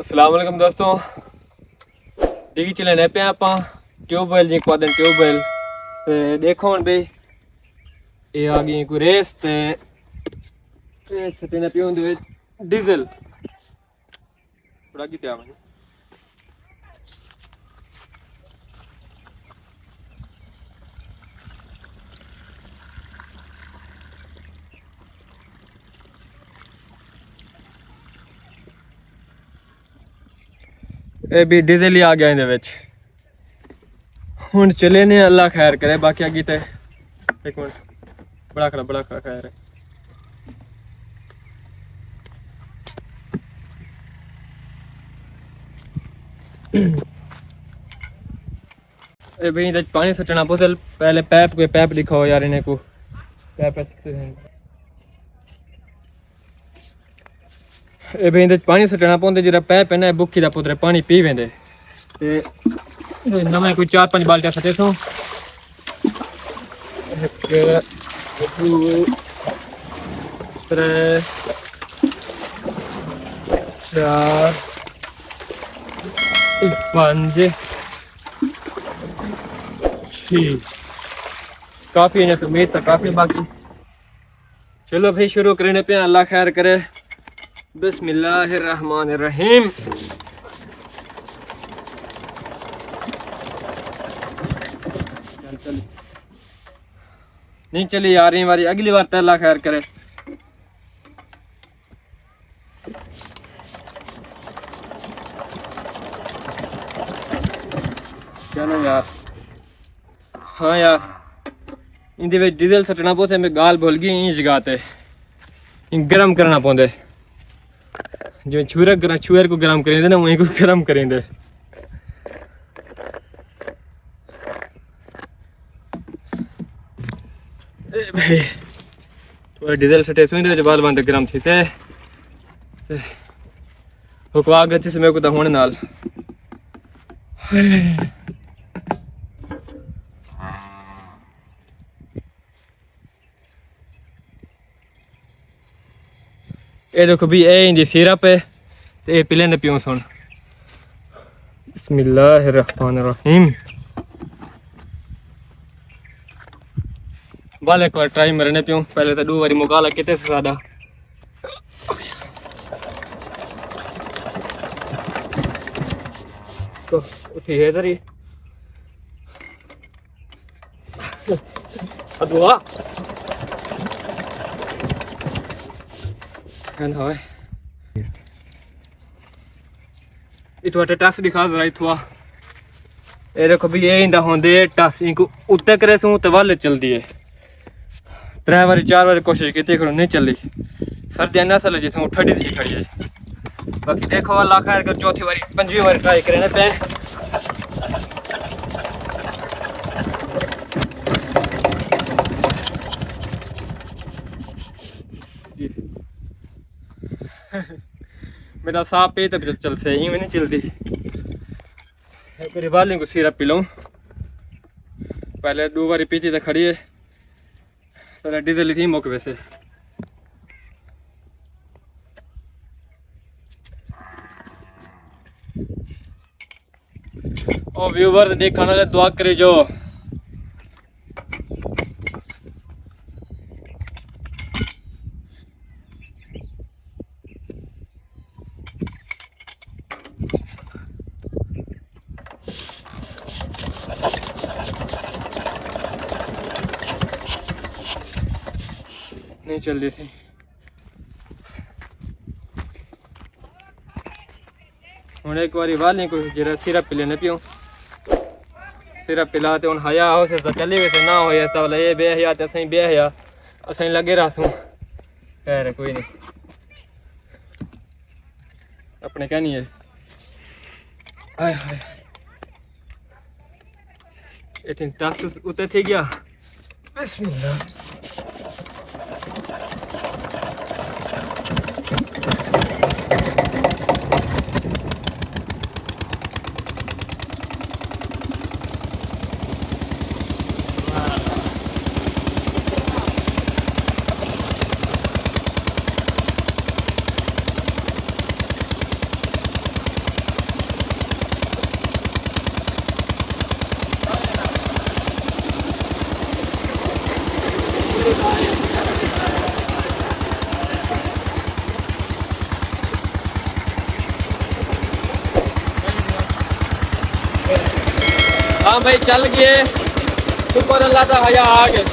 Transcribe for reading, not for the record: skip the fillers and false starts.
अस्सलाम वालेकुम दोस्तों, डिगी चलने पे आप ट्यूबवेल जी को ट्यूबवेल ते देखो हूँ भाई ये आ गई कोई रेस ते सटेने पे होंगे डीजल थोड़ा की त्याग ये भी डीजल ही आ गया इहदे विच हुण चले ने अल्लाह खैर करे बाकी अगी ते एक मिनट बड़ा खड़ा खैर है ए भाई इधर पानी सटना बोतल पहले पैप दिखाओ यार इन्हें को पैप ए भाई इधर पानी सटना पौंदे जरा पैप है ना बुक्की दा पुत्रे पानी पी वेंदे ते नवे कोई 4-5 बाल्टियां सटे सो एक दो त्रै चार पांच छः काफ़ी है तो उम्मीद तो काफ़ी बाकी चलो भाई शुरू करने पे अल्लाह खैर करे बिस्मिल्लाहिर्रहमानिर्रहीम नहीं चली आ रही बारी अगली बार तो अल्लाह खैर करे चलो यार हाँ यार इंदे विच डीजल सटना पौंदा मैं गाल भूल गई इन जगाते गरम करना पौंदे जिवें छुएर को गरम करेंदे ना वहीं को गरम करेंदे भाई थोड़ा डीजल सटे तो इंदे विच बाल बंद गरम थी ते हुकवा गए थे मेरे को तो होने नाल ये देखो भी ये इंदी सिरप है तो ये पिलेंदे पियो सुन बिस्मिल्लाहिर्रहमानिर्रहीम बाल एक बार ट्राई मरने पियो पहले तो 2 बारी मुकाला कितने से ज्यादा तो उठी है इधर ही अदुआ है इतना टस दिखा जरा इथुआ ये देखो भी ये इंदा होंदे टस इनको उत्ते करे सू ते वाले चलदी है 3 बारी 4 बारी कोशिश की खड़ो नहीं चली सर्दी नसल जिथों ठंडी थी खड़ी है बाकी देखो अल्लाह खैर कर चौथी बारी 5वीं बारी ट्राई करे पे मेरा साफ पे तब चल से ही नहीं चलती एक बार को सिरप पी लूँ पहले 2 बारी पीती तो खड़ी है सारा डीजल थी मौके वैसे और व्यूवर्स देखने वाले दुआ करे जो नहीं चलती थी हूँ एक बारी वाली को जरा सिरप पी लेने पियो सिरप पिला तो हूँ हया हो से चले वैसे ना हो तो बोला ये बेहया तो असं बेहया असं लगे रहसूँ खैर कोई नहीं अपने क्या नहीं है हाय हाय इतनी टस उतर थी गया बिस्मिल्लाह हाँ भाई चल गए, शुक्र अल्लाह का हया आ गए।